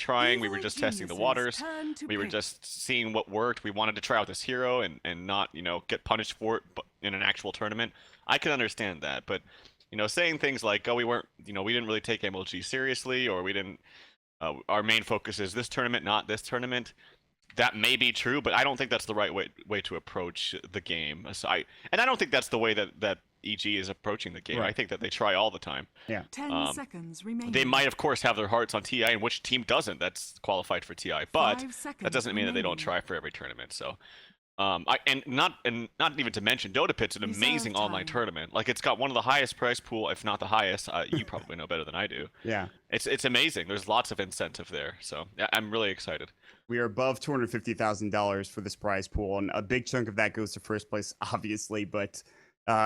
trying. We were just testing the waters. We were just seeing what worked. We wanted to try out this hero and not, get punished for it in an actual tournament. I can understand that, but saying things like, "Oh, we weren't, we didn't really take MLG seriously," or "We didn't. Our main focus is this tournament, not this tournament." That may be true, but I don't think that's the right way to approach the game. And I don't think that's the way that EG is approaching the game. Right. I think that they try all the time. Yeah. 10 seconds remaining. They might, of course, have their hearts on TI, and which team doesn't? That's qualified for TI. But that doesn't mean that they don't try for every tournament. So, and not even to mention, Dota Pit's an amazing online tournament. Like, it's got one of the highest prize pool, if not the highest. You probably know better than I do. Yeah. It's amazing. There's lots of incentive there. So yeah, I'm really excited. We are above $250,000 for this prize pool, and a big chunk of that goes to first place, obviously. But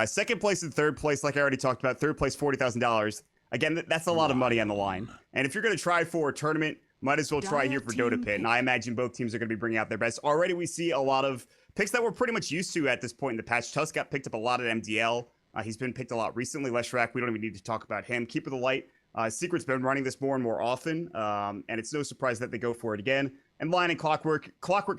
second place and third place, like I already talked about, third place $40,000. Again, that's a lot of money on the line. And if you're going to try for a tournament, might as well try here for Dota Pit. And I imagine both teams are going to be bringing out their best. Already, we see a lot of picks that we're pretty much used to at this point in the patch. Tusk got picked up a lot at MDL. He's been picked a lot recently. Leshrac, we don't even need to talk about him. Keeper the Light. Secret's been running this more and more often, and it's no surprise that they go for it again. And Lion and Clockwork,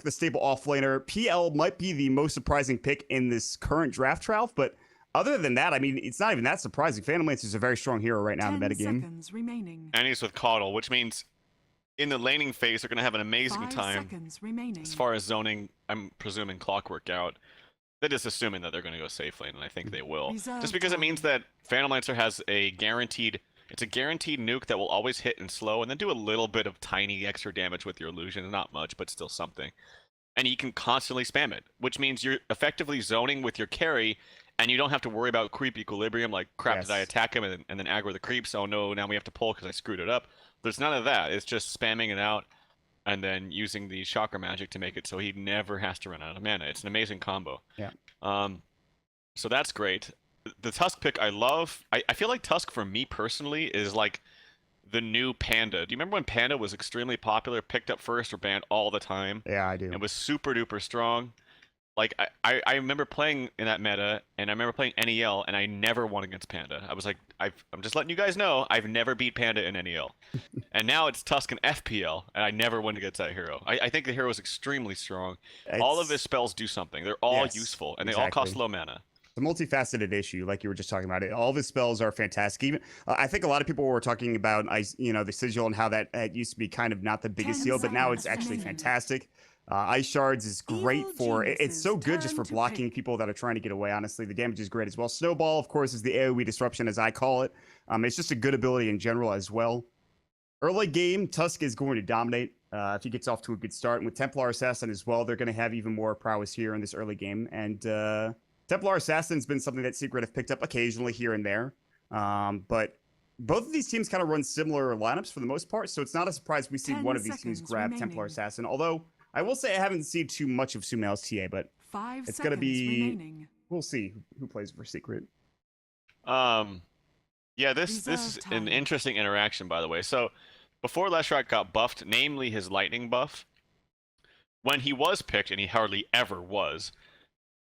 the stable offlaner. PL might be the most surprising pick in this current draft trial, but other than that, I mean, it's not even that surprising. Phantom Lance is a very strong hero right now in the metagame. Seconds remaining. And he's with Caudle, which means in the laning phase, they're going to have an amazing 5 time. seconds remaining. As far as zoning, I'm presuming Clockwork out. They're just assuming that they're going to go safe lane, and I think they will. Just because it means that Phantom Lancer has a guaranteed nuke that will always hit and slow, and then do a little bit of tiny extra damage with your illusion. Not much, but still something. And you can constantly spam it, which means you're effectively zoning with your carry, and you don't have to worry about creep equilibrium, like, crap, Yes. did I attack him, and then aggro the creeps? Oh no, now we have to pull because I screwed it up. There's none of that. It's just spamming it out, and then using the chakra magic to make it so he never has to run out of mana. It's an amazing combo. Yeah. So that's great. The Tusk pick I love. I feel like Tusk, for me personally, is like the new Panda. Do you remember when Panda was extremely popular, picked up first or banned all the time? Yeah, I do. And was super duper strong. Like, I remember playing in that meta, and I remember playing NEL, and I never won against Panda. I was like, I'm just letting you guys know, I've never beat Panda in NEL. And now it's Tusk and FPL, and I never win against that hero. I think the hero is extremely strong. All of his spells do something. They're all useful, and they all cost low mana. It's a multifaceted issue, like you were just talking about. All of his spells are fantastic. Even I think a lot of people were talking about, the sigil and how that used to be kind of not the biggest deal, but now it's actually fantastic. Ice Shards is great it's so good just for blocking people that are trying to get away, honestly. The damage is great as well. Snowball, of course, is the AoE disruption, as I call it. It's just a good ability in general as well. Early game, Tusk is going to dominate if he gets off to a good start. And with Templar Assassin as well, they're going to have even more prowess here in this early game. And Templar Assassin's been something that Secret have picked up occasionally here and there. But both of these teams kind of run similar lineups for the most part, so it's not a surprise we see one of these teams grab Templar Assassin. Although, I will say I haven't seen too much of Sumail's TA, but it's going to be... Remaining. We'll see who plays for Secret. Yeah, this is an interesting interaction, by the way. So, before Leshrac got buffed, namely his lightning buff, when he was picked, and he hardly ever was,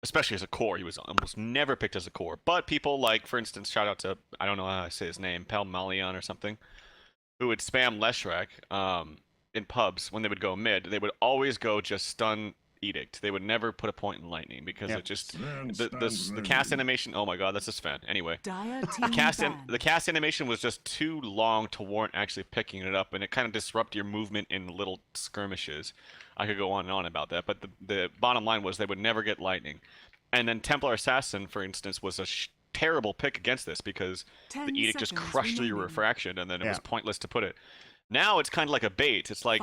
especially as a core, he was almost never picked as a core. But people like, for instance, shout out to, I don't know how I say his name, Palmalion or something, who would spam Leshrac in pubs when they would go mid. They would always go just stun Edict. They would never put a point in lightning because it just the cast animation. Oh my god, that's just fan. Anyway, the cast animation was just too long to warrant actually picking it up, and it kind of disrupted your movement in little skirmishes. I could go on and on about that, but the bottom line was they would never get lightning. And then Templar Assassin, for instance, was a terrible pick against this because the Edict just crushed through your refraction, and then it was pointless to put it. Now it's kind of like a bait. It's like,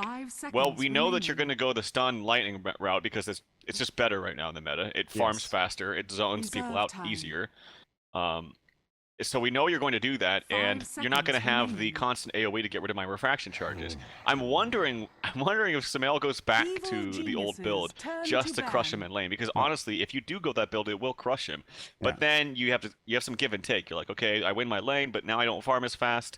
well, we know that you're going to go the stun lightning route because it's just better right now in the meta. It farms faster. It zones people out easier. So we know you're going to do that, and you're not going to have the constant AoE to get rid of my refraction charges. I'm wondering if Sumail goes back to the old build just to crush him in lane, because honestly, if you do go that build, it will crush him. But then you have some give and take. You're like, okay, I win my lane, but now I don't farm as fast.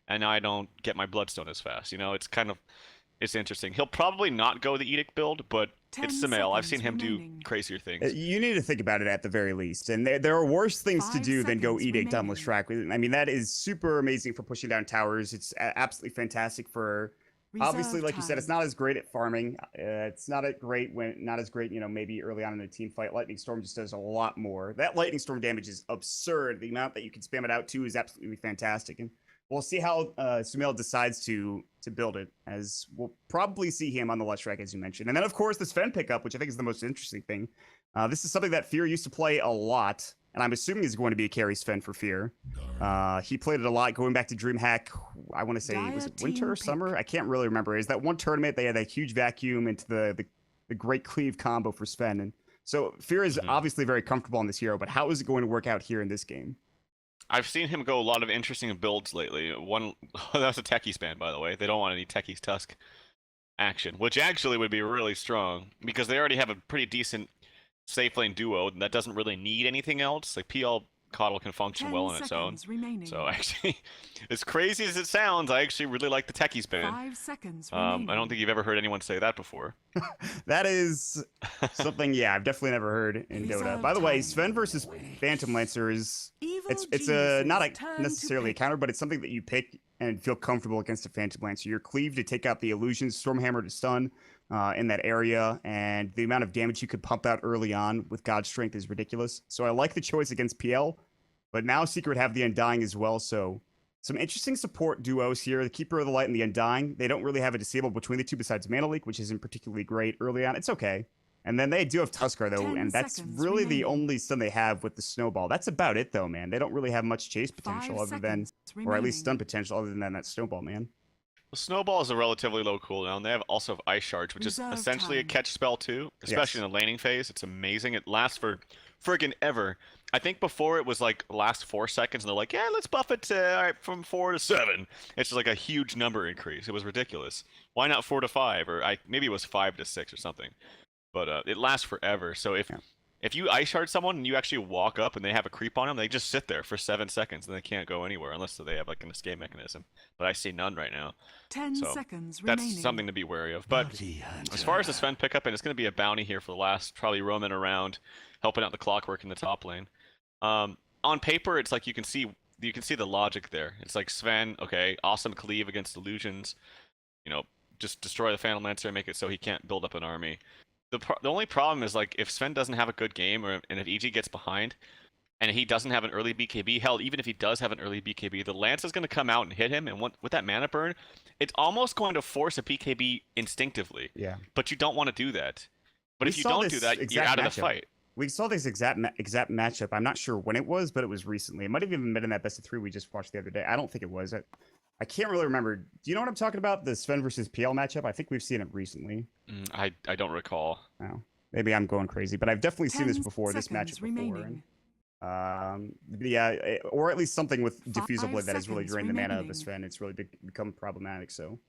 And now I don't get my Bloodstone as fast. You know, it's interesting. He'll probably not go the Edict build, but it's Sumail. I've seen him do crazier things. You need to think about it at the very least. And there are worse things to do than go Edict on Leshrac. I mean, that is super amazing for pushing down towers. It's absolutely fantastic for Obviously, Reserve like you said, it's time. not as great at farming. It's not not as great, maybe early on in a team fight. Lightning Storm just does a lot more. That Lightning Storm damage is absurd. The amount that you can spam it out to is absolutely fantastic. And we'll see how Sumail decides to build it, as we'll probably see him on the Leshrac, as you mentioned. And then, of course, the Sven pickup, which I think is the most interesting thing. This is something that Fear used to play a lot, and I'm assuming is going to be a carry Sven for Fear. He played it a lot going back to DreamHack. I want to say, was it winter or summer? I can't really remember. Is that one tournament they had that huge vacuum into the great cleave combo for Sven? And so Fear is obviously very comfortable on this hero, but how is it going to work out here in this game? I've seen him go a lot of interesting builds lately. One, that's a techie span, by the way. They don't want any techie's tusk action, which actually would be really strong because they already have a pretty decent safe lane duo that doesn't really need anything else. Like PL Coddle can function well on its own. Remaining. So actually, as crazy as it sounds, I actually really like the techie span. 5 seconds remaining. I don't think you've ever heard anyone say that before. That is something, yeah, I've definitely never heard in Dota. By the way, Sven versus Phantom Lancer is it's not necessarily a counter, but it's something that you pick and feel comfortable against a Phantom Lancer. Your cleave to take out the illusions, Stormhammer to stun in that area, and the amount of damage you could pump out early on with God's Strength is ridiculous. So I like the choice against PL, but now Secret have the Undying as well, so some interesting support duos here. The Keeper of the Light and the Undying. They don't really have a disable between the two besides Mana Leak, which isn't particularly great early on. It's okay. And then they do have Tuskar, though, and that's really the only stun they have with the Snowball. That's about it, though, man. They don't really have much chase potential other than, or at least stun potential other than that Snowball, man. Well, Snowball is a relatively low cooldown. They have also have Ice Charge, which is essentially a catch spell too, especially in the laning phase. It's amazing. It lasts for friggin' ever. I think before it was like last 4 seconds, and they're like, yeah, let's buff it to, all right, from 4 to 7. It's just like a huge number increase. It was ridiculous. Why not 4 to 5? Or maybe it was 5 to 6 or something. But it lasts forever. So if you Ice Shard someone and you actually walk up and they have a creep on them, they just sit there for 7 seconds and they can't go anywhere unless they have like an escape mechanism. But I see none right now. 10 so seconds that's remaining. something to be wary of. But as far as the Sven pickup, and it's going to be a bounty here for the last, probably roaming around, helping out the Clockwork in the top lane. On paper, it's like you can see the logic there. It's like Sven, okay, awesome cleave against illusions. Just destroy the Phantom Lancer and make it so he can't build up an army. The only problem is, like, if Sven doesn't have a good game, and if EG gets behind, and he doesn't have an early BKB, hell, even if he does have an early BKB, the Lance is going to come out and hit him, and with that mana burn, it's almost going to force a BKB instinctively. Yeah. But you don't want to do that. But if you don't do that, you're out of the fight. We saw this exact matchup. I'm not sure when it was, but it was recently. It might have even been in that best of 3 we just watched the other day. I don't think it was. I can't really remember. Do you know what I'm talking about? The Sven versus PL matchup? I think we've seen it recently. I don't recall. Oh, maybe I'm going crazy, but I've definitely seen this before, this matchup remaining. before. And, yeah, or at least something with Diffusal Blade that has really drained the mana of the Sven. It's really become problematic, so...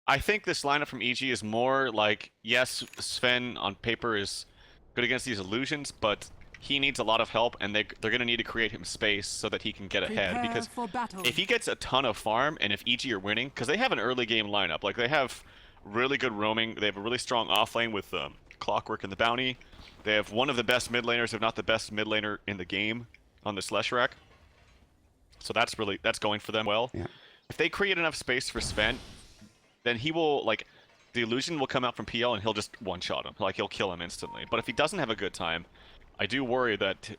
I think this lineup from EG is more like, yes, Sven on paper is good against these illusions, but he needs a lot of help, and they're going to need to create him space so that he can get ahead. Because if he gets a ton of farm, and if EG are winning, because they have an early game lineup, like they have really good roaming, they have a really strong offlane with Clockwork and the Bounty. They have one of the best mid laners, if not the best mid laner in the game on this Leshrac. So that's going for them well. Yeah. If they create enough space for Sven, then he will, like, the illusion will come out from PL and he'll just one-shot him. Like, he'll kill him instantly. But if he doesn't have a good time, I do worry that,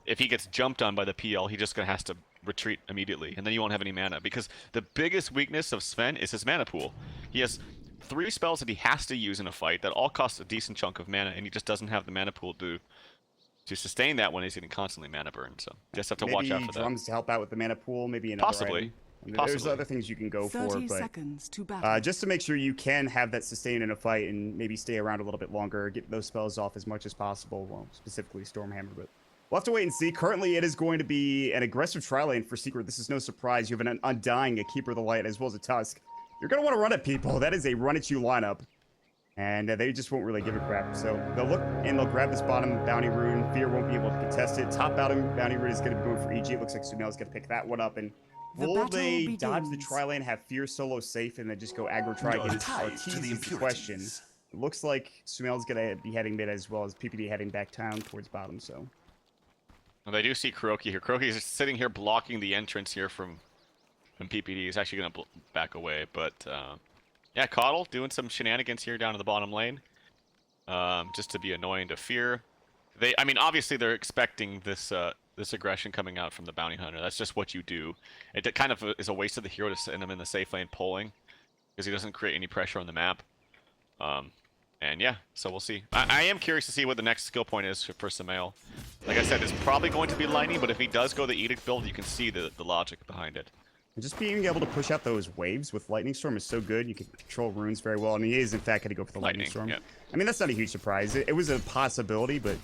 if he gets jumped on by the PL, he just has to retreat immediately, and then you won't have any mana. Because the biggest weakness of Sven is his mana pool. He has 3 spells that he has to use in a fight that all cost a decent chunk of mana, and he just doesn't have the mana pool to sustain that when he's getting constantly mana burned. So just have to watch out for that. Maybe drums to help out with the mana pool, maybe another Possibly. item. There's other things you can go for, 30 but seconds to battle. just to make sure you can have that sustain in a fight and maybe stay around a little bit longer, get those spells off as much as possible, well, specifically Stormhammer, but we'll have to wait and see. Currently, it is going to be an aggressive tri-lane for Secret. This is no surprise. You have an Undying, a Keeper of the Light, as well as a Tusk. You're going to want to run at people. That is a run-at-you lineup, and they just won't really give a crap. So they'll look and they'll grab this bottom Bounty Rune. Fear won't be able to contest it. Top bottom Bounty Rune is going to be going for EG. It looks like Sumail is going to pick that one up, and will they dodge the tri-lane, have Fear solo safe, and then just go aggro try against RTs is the question. It looks like Sumail is going to be heading mid as well as PPD heading back down towards bottom, so... Well, they do see Kuroki here. Kuroki is sitting here blocking the entrance here from And PPD is actually going to back away. But yeah, Coddle doing some shenanigans here down in the bottom lane. Just to be annoying to Fear. I mean, obviously they're expecting this this aggression coming out from the Bounty Hunter. That's just what you do. It kind of is a waste of the hero to send him in the safe lane pulling, because he doesn't create any pressure on the map. And yeah, so we'll see. I am curious to see what the next skill point is for Samael. Like I said, it's probably going to be Lightning, but if he does go the Edict build, you can see the logic behind it. And just being able to push out those waves with Lightning Storm is so good. You can control runes very well, and he is in fact going to go for the Lightning Storm. Yeah. I mean, that's not a huge surprise. It was a possibility, but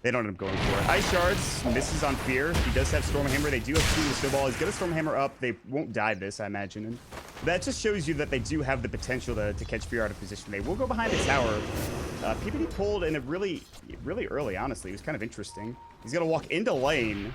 they don't end up going for it. Ice Shards misses on Fear. He does have Stormhammer. They do have 2 in the Snowball. He's going to Stormhammer up. They won't die this, I imagine. And that just shows you that they do have the potential to catch Fear out of position. They will go behind the tower. PPD pulled in a really early, honestly. It was kind of interesting. He's going to walk into lane.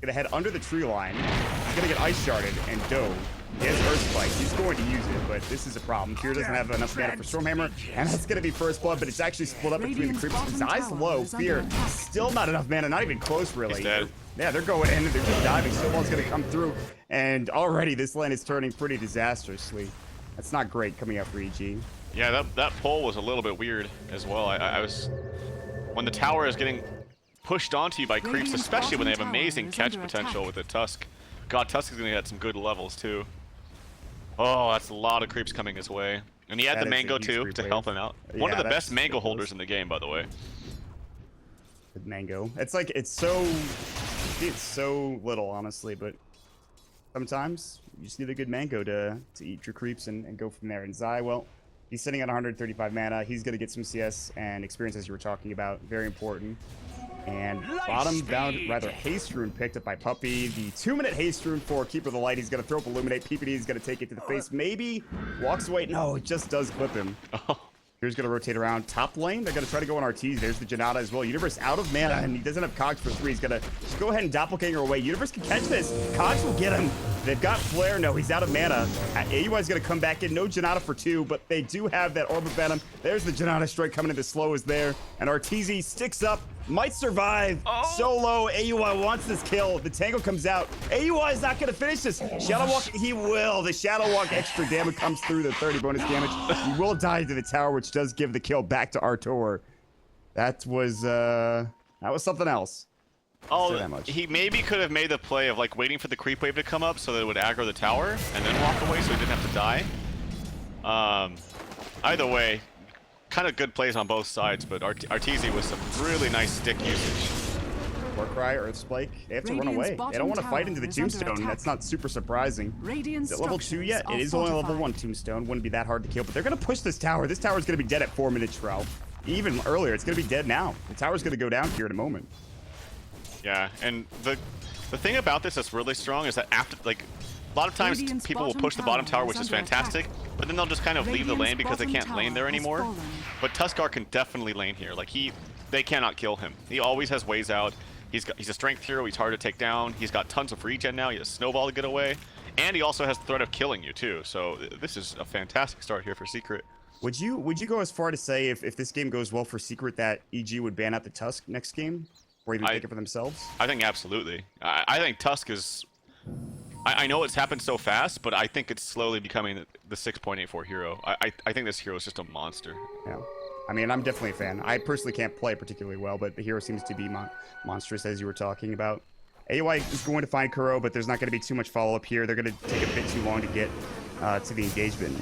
Going to head under the tree line. He's going to get Ice Sharded and dove. He has Earth Spike. He's going to use it, but this is a problem. Fear doesn't have enough mana for Stormhammer, and that's going to be first blood, but it's actually split up between the creeps. His eyes low. Fear, still not enough mana, not even close, really. He's dead. Yeah, they're going in, they're just diving. Snowball's going to come through, and already this lane is turning pretty disastrously. That's not great coming out for EG. Yeah, that pull was a little bit weird as well. I was... When the tower is getting pushed onto you by creeps, especially when they have amazing catch potential with the Tusk. God, Tusk is going to get some good levels, too. Oh, that's a lot of creeps coming his way. And he had the Mango, too, to help him out. Yeah, One of the best Mango holders in the game, by the way. With Mango. It's like, it's so little, honestly, but sometimes you just need a good Mango to eat your creeps and go from there. And Zai, well, he's sitting at 135 mana. He's going to get some CS and experience, as you were talking about. Very important. And bottom down, rather, Haste Rune picked up by Puppy. The 2-minute Haste Rune for Keeper of the Light. He's going to throw up Illuminate. PPD is going to take it to the face. Maybe walks away. No, it just does clip him. Here's going to rotate around top lane. They're going to try to go on RTs. There's the Janata as well. Universe out of mana, and he doesn't have Cogs for 3. He's going to just go ahead and Doppelganger away. Universe can catch this. Cogs will get him. They've got Flare. No, he's out of mana. AUI is going to come back in. No Janata for 2, but they do have that Orb of Venom. There's the Janata strike coming in. The slow is there. And RTZ sticks up. Might survive. Solo. AUI wants this kill. The Tango comes out. AUI is not going to finish this. Shadow Walk, he will. The Shadow Walk extra damage comes through, the 30 bonus damage. He will die to the tower, which does give the kill back to Artur. That was something else. Oh, he maybe could have made the play of like waiting for the creep wave to come up so that it would aggro the tower and then walk away so he didn't have to die. Either way, kind of good plays on both sides, but Arteezy with some really nice stick usage. Warcry, Earthspike, they have to run away. They don't want to fight into the Tombstone. That's not super surprising. Is it level 2 yet? It is only level 1 Tombstone. Wouldn't be that hard to kill, but they're going to push this tower. This tower is going to be dead at 4 minutes, Trout. Even earlier, it's going to be dead now. The tower's going to go down here in a moment. Yeah, and the thing about this that's really strong is that after, like, a lot of times people will push the bottom tower, which is fantastic, but then they'll just kind of leave the lane because they can't lane there anymore. But Tuskar can definitely lane here. Like, they cannot kill him. He always has ways out. He's a strength hero. He's hard to take down. He's got tons of regen now. He has Snowball to get away. And he also has the threat of killing you, too. So this is a fantastic start here for Secret. Would you go as far to say if this game goes well for Secret that EG would ban out the Tusk next game? Or even take it for themselves? I think absolutely. I think Tusk is... I know it's happened so fast, but I think it's slowly becoming the 6.84 hero. I think this hero is just a monster. Yeah. I mean, I'm definitely a fan. I personally can't play particularly well, but the hero seems to be monstrous, as you were talking about. AOI is going to find Kuro, but there's not going to be too much follow-up here. They're going to take a bit too long to get to the engagement.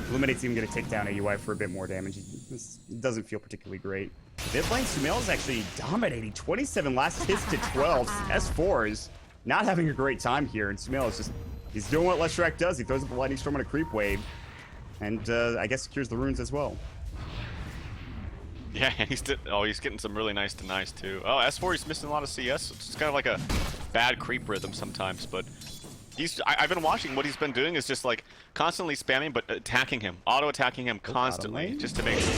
Illuminate's even going to take down AUI for a bit more damage. This doesn't feel particularly great. Mid lane, Sumail is actually dominating. 27 last hits to 12. S4 is not having a great time here, and Sumail is just, he's doing what Leshrac does. He throws up a lightning storm on a creep wave, and I guess secures the runes as well. Yeah, he's getting some really nice denies too. Oh, S4, he's missing a lot of CS. It's just kind of like a bad creep rhythm sometimes, but I've been watching. What he's been doing is just like constantly spamming, but attacking him, auto-attacking him constantly, just to make sure.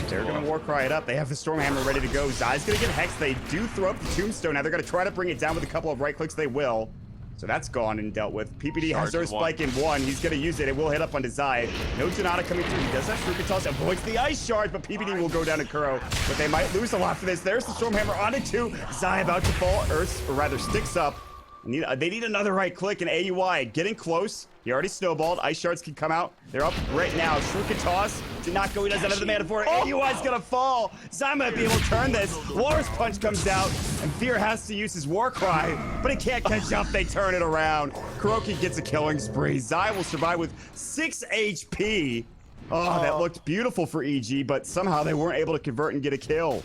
They're going to Warcry it up. They have the Stormhammer ready to go. Zai's going to get Hex. They do throw up the Tombstone. Now they're going to try to bring it down with a couple of right clicks. They will. So that's gone and dealt with. PPD has Earth Spike in 1. He's going to use it. It will hit up onto Zai. No Janata coming through. He does have Fruital. Avoids the Ice Shard, but PPD will go down to Kuro. But they might lose a lot for this. There's the Stormhammer onto 2. Zai about to fall. Earth, or rather, sticks up. They need another right click, and AUI getting close. He already snowballed. Ice shards can come out. They're up right now. Shuriken toss did not go. He doesn't have the mana for it. AUI's gonna fall. Zai might be able to turn this. Walrus Punch comes out, and Fear has to use his War Cry, but he can't catch up. They turn it around. Kuroki gets a killing spree. Zai will survive with 6 HP. Oh, that looked beautiful for EG, but somehow they weren't able to convert and get a kill.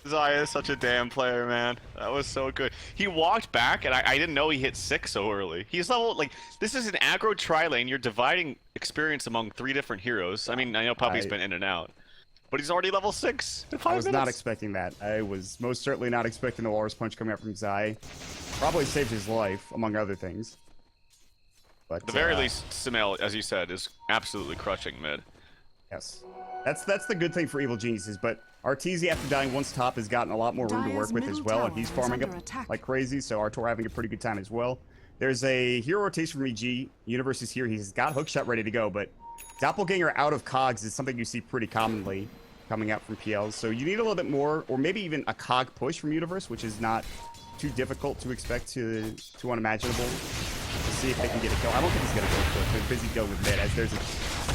Zai is such a damn player, man. That was so good. He walked back, and I didn't know he hit 6 so early. He's level, like, this is an aggro tri-lane. You're dividing experience among 3 different heroes. I mean, I know Puppy's been in and out, but he's already level 6 in 5 minutes. I was not expecting that. I was most certainly not expecting the Walrus Punch coming out from Zai. Probably saved his life, among other things. But at the very least, Sumail, as you said, is absolutely crushing mid. Yes. That's the good thing for Evil Geniuses, but Arteezy, after dying once top, has gotten a lot more room to work with as well, and he's farming up like crazy, so Artor having a pretty good time as well. There's a hero rotation from EG. Universe is here. He's got Hookshot ready to go, but Doppelganger out of cogs is something you see pretty commonly coming out from PLs, so you need a little bit more, or maybe even a cog push from Universe, which is not too difficult to expect to unimaginable. To see if they can get a kill. I don't think he's gonna go for it. They're busy going with mid as there's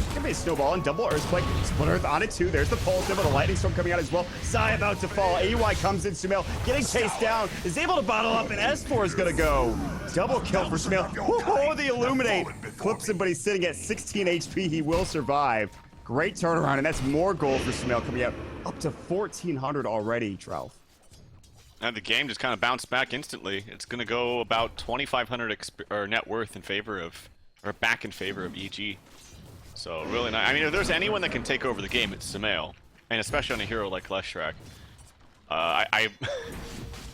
gonna be a snowball and double earthquake. Split Earth on it too. There's the pulse, but a lightning storm coming out as well. Zai about to fall. AUI comes in. Sumail getting chased down, is able to bottle up, and S4 is gonna go. Double kill for Sumail. Oh, the Illuminate clips him, but he's sitting at 16 HP. He will survive. Great turnaround, and that's more gold for Sumail coming out up to 1400 already, Trout. And the game just kind of bounced back instantly. It's going to go about 2,500 net worth in favor of, or back in favor of EG. So really nice. I mean, if there's anyone that can take over the game, it's Sumail, and especially on a hero like Leshrac.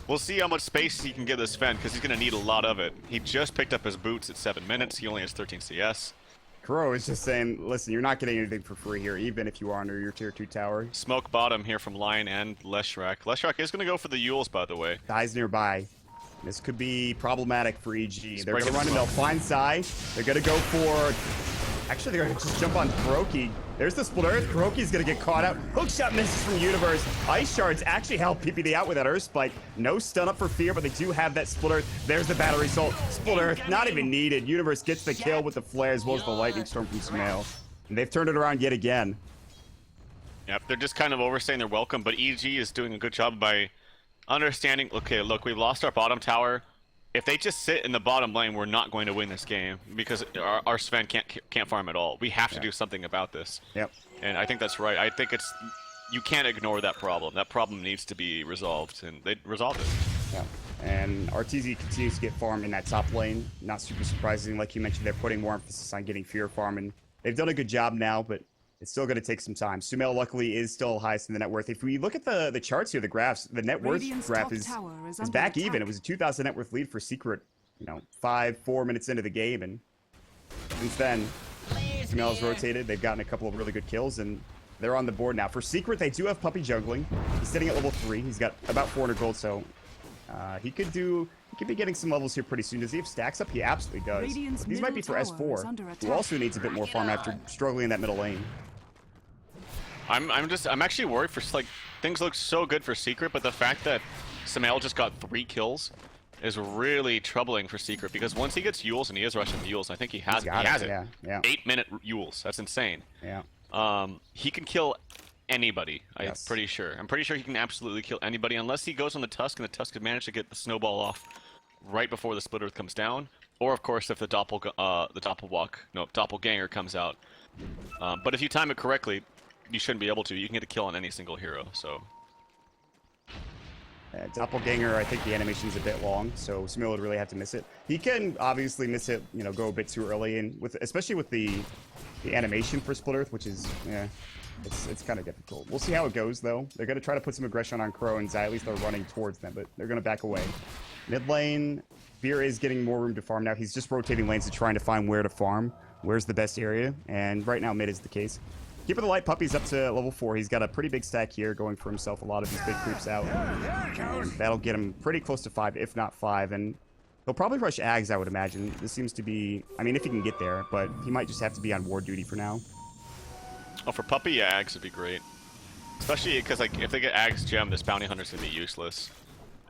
We'll see how much space he can get this Sven, because he's going to need a lot of it. He just picked up his boots at 7 minutes. He only has 13 CS. Kuro is just saying, listen, you're not getting anything for free here, even if you are under your tier 2 tower. Smoke bottom here from Lion and Leshrac. Leshrac is going to go for the Yules, by the way. Dies nearby. This could be problematic for EG. They're going to run and they'll find Zai. They're going to go for... Actually, they're going to just jump on Kuroki. There's the Split Earth. Kuroki's going to get caught out. Hookshot misses from Universe. Ice Shards actually help PPD out with that Earth Spike. No stun up for Fear, but they do have that Split Earth. There's the Battery Assault. Split Earth, not even needed. Universe gets the kill with the Flare as well as the Lightning Storm from Sumail. And they've turned it around yet again. Yep, they're just kind of overstaying their welcome, but EG is doing a good job by understanding, okay, look, we've lost our bottom tower. If they just sit in the bottom lane, we're not going to win this game because our Sven can't farm at all. We have to do something about this. Yep. And I think that's right. I think it's you can't ignore that problem. That problem needs to be resolved, and they resolved it. Yeah. And Arteezy continues to get farmed in that top lane. Not super surprising, like you mentioned, they're putting more emphasis on getting Fear farm, and they've done a good job now, but it's still going to take some time. Sumail, luckily, is still highest in the net worth. If we look at the charts here, the graphs, the net worth graph is back even. It was a 2,000 net worth lead for Secret, 4 minutes into the game. And since then, Sumail has rotated. They've gotten a couple of really good kills, and they're on the board now. For Secret, they do have Puppy jungling. He's sitting at level 3. He's got about 400 gold, so he could be getting some levels here pretty soon. Does he have stacks up? He absolutely does. These might be for S4, who also needs a bit more farm after struggling in that middle lane. I'm actually worried for, like, things look so good for Secret, but the fact that Sumail just got 3 kills is really troubling for Secret, because once he gets Yules, and he is rushing the Yules, I think he has it. Yeah. 8-minute Yules. That's insane. Yeah. He can kill anybody, I'm pretty sure. I'm pretty sure he can absolutely kill anybody, unless he goes on the Tusk, and the Tusk can manage to get the snowball off right before the Split Earth comes down. Or, of course, if the Doppelganger comes out. But if you time it correctly, you shouldn't be able to. You can get a kill on any single hero, so... Doppelganger, I think the animation's a bit long, so Sumail would really have to miss it. He can obviously miss it, go a bit too early, and especially with the animation for Split Earth, which is, it's kind of difficult. We'll see how it goes, though. They're going to try to put some aggression on Crow and Zai. At least they're running towards them, but they're going to back away. Mid lane, Fear is getting more room to farm now. He's just rotating lanes and trying to find where to farm, where's the best area, and right now mid is the case. Keeping the light puppies up to level 4. He's got a pretty big stack here, going for himself a lot of these big creeps out. And that'll get him pretty close to 5, if not 5. And he'll probably rush Ags, I would imagine. This seems to be, I mean, if he can get there, but he might just have to be on ward duty for now. Oh, for Puppy, yeah, Ags would be great. Especially because, like, if they get Ags gem, this bounty hunter's gonna be useless.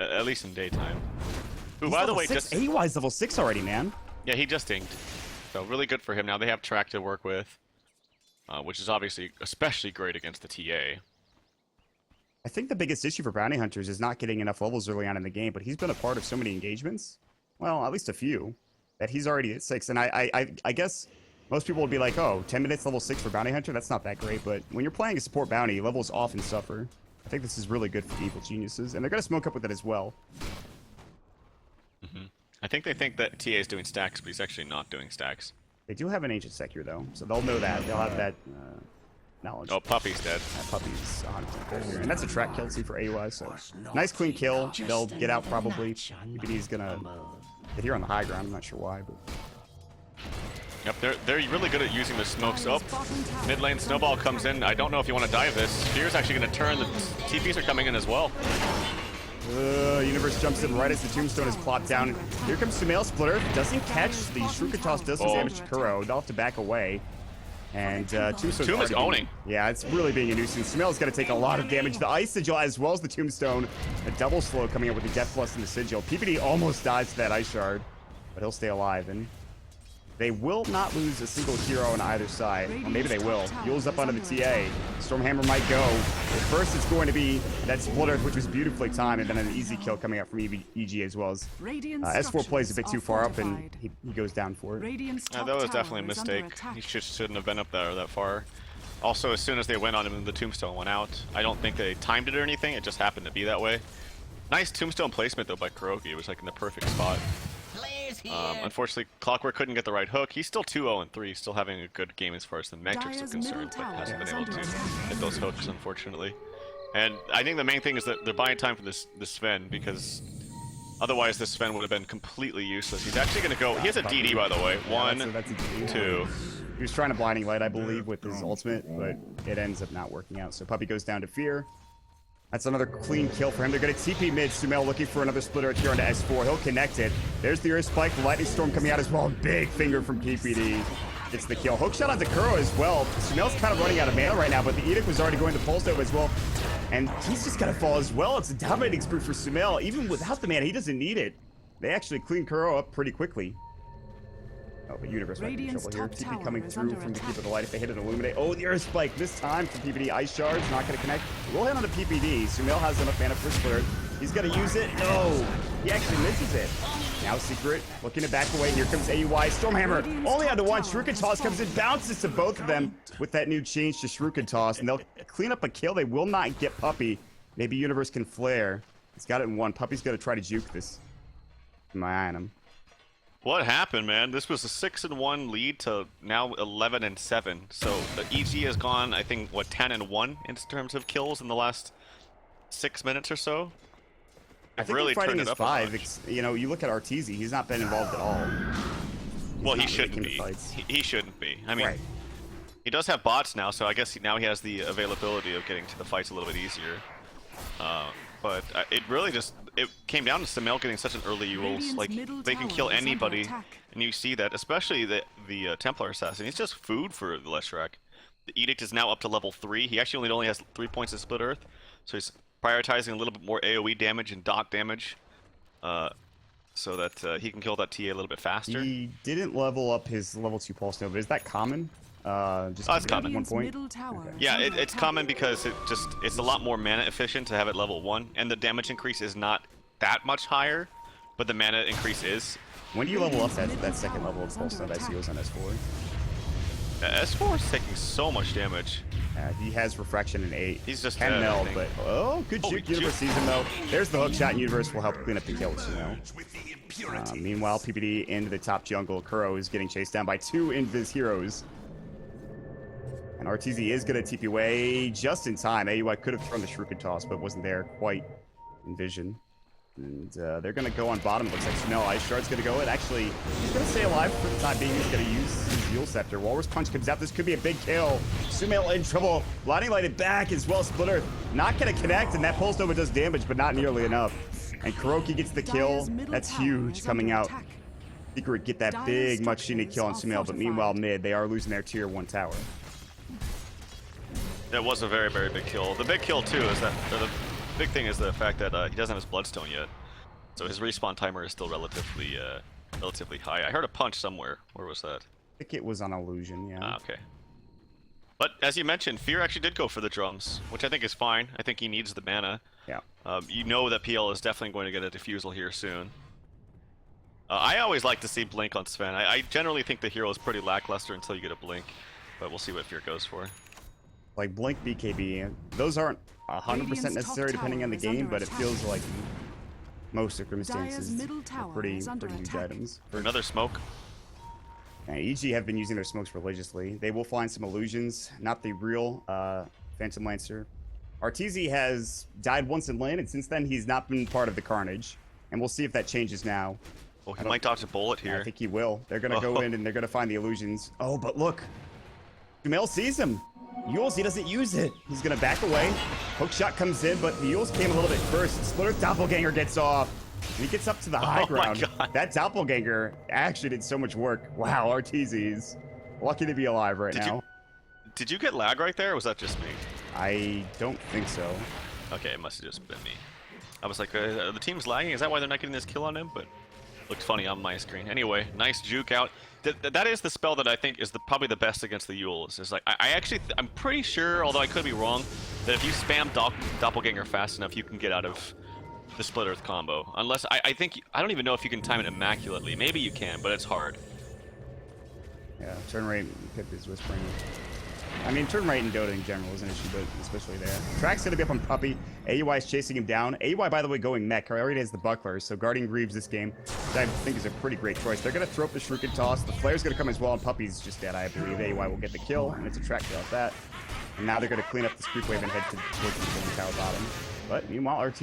At least in daytime. Who, He's by the level way, 6. just AY's level 6 already, man. yeah, he just inked. So really good for him. Now they have track to work with, which is obviously especially great against the TA. I think the biggest issue for bounty hunters is not getting enough levels early on in the game, but he's been a part of so many engagements. Well, at least a few, that he's already at 6. And I guess most people would be like, oh, 10 minutes level 6 for bounty hunter, that's not that great. But when you're playing a support bounty, levels often suffer. I think this is really good for the evil geniuses, and they're going to smoke up with it as well. I think they think that TA is doing stacks, but he's actually not doing stacks. They do have an ancient sec here, though, so they'll know that. They'll have that knowledge. Oh, Puppy's dead. That puppy's 100% dead here. And that's a track kill, too, for AUI, so nice clean kill. They'll get out, probably. PPD's going to get here on the high ground. I'm not sure why, but... Yep, they're really good at using the smokes. Oh, mid lane Snowball comes in. I don't know if you want to dive this. Fear's actually going to turn. The TPs are coming in as well. Universe jumps in right as the tombstone is plopped down. Here comes Sumail Splitter. Doesn't catch. The Shuriken Toss does some damage to Kuro. They'll have to back away. And Tombstone's Tomb is owning. Yeah, it's really being a nuisance. Sumail's going to take a lot of damage. The Ice Sigil as well as the Tombstone. A double slow coming up with the Death Plus and the Sigil. PPD almost dies to that Ice Shard, but he'll stay alive. And they will not lose a single hero on either side. Or maybe they will. Yule's up onto the TA. Stormhammer might go. But first it's going to be that Split Earth, which was beautifully timed, and then an easy kill coming out from EG as well as S4 plays a bit too far up, and he goes down for it. That was definitely a mistake. He shouldn't have been up there that far. Also, as soon as they went on him, the Tombstone went out. I don't think they timed it or anything. It just happened to be that way. Nice Tombstone placement, though, by Kuroki. It was like in the perfect spot. Unfortunately, Clockwork couldn't get the right hook. He's still 2-0-3, still having a good game as far as the metrics are concerned, but hasn't been able to hit those hooks, unfortunately. And I think the main thing is that they're buying time for this Sven, because otherwise this Sven would have been completely useless. He's actually going to go... He has a DD, by the way. One, that's a DD. Two. He was trying to Blinding Light, I believe, with his ultimate, but it ends up not working out. So Puppy goes down to Fear. That's another clean kill for him. They're going to TP mid. Sumail looking for another splitter here onto S4. He'll connect it. There's the Earth Spike. The Lightning Storm coming out as well. Big finger from PPD. Gets the kill. Hook shot onto Kuro as well. Sumail's kind of running out of mana right now, but the Edict was already going to Pulse Nova as well. And he's just going to fall as well. It's a dominating spree for Sumail. Even without the mana, he doesn't need it. They actually clean Kuro up pretty quickly. Oh, but Universe might be in trouble here. TP coming through from the Keep of the Light if they hit an Illuminate. Oh, the Earth Spike this time from PPD. Ice Shards, not going to connect. We'll hit on the PPD. Sumail has enough mana for Split Earth. He's going to use it. No, he actually misses it. Now Secret looking to back away. Here comes AUI. Stormhammer only onto one. Shuriken Toss comes in, bounces to both of them with that new change to Shuriken Toss, and they'll clean up a kill. They will not get Puppy. Maybe Universe can flare. He's got it in one. Puppy's going to try to juke this. Keep my eye on him. What happened, man? This was a 6-1 lead to now 11-7. So the EG has gone, I think, what, 10-1 in terms of kills in the last 6 minutes or so. I think really fighting turned is it up 5. You know, you look at Arteezy, he's not been involved at all. Well, he shouldn't be. He shouldn't be. I mean, he does have bots now, so I guess now he has the availability of getting to the fights a little bit easier. But it really just it came down to Sumail getting such an early Yules. Like, they can kill anybody, and you see that, especially the Templar Assassin. He's just food for the Leshrac. The Edict is now up to level 3. He actually only has 3 points of Split Earth, so he's prioritizing a little bit more AoE damage and dot damage, so that he can kill that TA a little bit faster. He didn't level up his level 2 Pulse Nova. Is that common? Just it's common. 1 point. Okay. Yeah, it's common because it's a lot more mana efficient to have it level 1, and the damage increase is not that much higher, but the mana increase is. When do you level up that second level of Pulse Nova? I see it was on S4. S4 is taking so much damage. He has Refraction in 8. He's just 10 mil, I but good juke. Universe sees him though. There's the hook shot, and Universe will help clean up the kill with Sumail. Meanwhile, PPD into the top jungle. Kuro is getting chased down by 2 Invis heroes. And Arteezy is going to TP away just in time. AUI could have thrown the Shuriken Toss, but wasn't there quite in vision. And they're going to go on bottom. It looks like Sumail Ice Shard's going to go. And actually, he's going to stay alive for the time being. He's going to use his Yule Scepter. Walrus Punch comes out. This could be a big kill. Sumail in trouble. Blinding Lighted back as well. Split Earth not going to connect. And that Pulse Nova does damage, but not nearly enough. And Kuroki gets the kill. That's huge coming out. Secret get that big, much needed kill on Sumail. But meanwhile, mid, they are losing their tier 1 tower. That was a very, very big kill. The big kill, too, is that the big thing is the fact that he doesn't have his Bloodstone yet. So his respawn timer is still relatively high. I heard a punch somewhere. Where was that? I think it was on Illusion, yeah. Ah, okay. But as you mentioned, Fear actually did go for the drums, which I think is fine. I think he needs the mana. Yeah. You know that PL is definitely going to get a defusal here soon. I always like to see Blink on Sven. I generally think the hero is pretty lackluster until you get a Blink, but we'll see what Fear goes for. Like Blink, BKB, those aren't 100% necessary depending on the game, but it feels like most circumstances are pretty huge items. For another smoke. And EG have been using their smokes religiously. They will find some illusions, not the real Phantom Lancer. Arteezy has died once in lane, and since then he's not been part of the carnage. And we'll see if that changes now. Oh, he might dodge a bullet here. I think he will. They're going to go in and they're going to find the illusions. Oh, but look. Kumail sees him. Yules, he doesn't use it. He's going to back away. Hook shot comes in, but the Yules came a little bit first. Splitter's Doppelganger gets off. And he gets up to the high ground. That Doppelganger actually did so much work. Wow, Arteezy's lucky to be alive right now. Did you get lag right there, or was that just me? I don't think so. Okay, it must have just been me. I was like, the team's lagging? Is that why they're not getting this kill on him? But looked funny on my screen. Anyway, nice juke out. That is the spell that I think is probably the best against the Yules. It's like, I'm pretty sure, although I could be wrong, that if you spam Doppelganger fast enough, you can get out of the Split Earth combo. Unless, I don't even know if you can time it immaculately. Maybe you can, but it's hard. Yeah, turn rate, Pip is whispering. I mean, turn rate in Dota in general is an issue, but especially there. Track's going to be up on Puppy. AUI is chasing him down. AUI, by the way, going mech. Already has the Buckler, so guarding Greaves this game, I think is a pretty great choice. They're going to throw up the Shuriken Toss. The Flare's going to come as well, and Puppy's just dead, I believe. AUI will get the kill, and it's a track kill at that. And now they're going to clean up this creep wave and head towards the tower bottom. But meanwhile, RT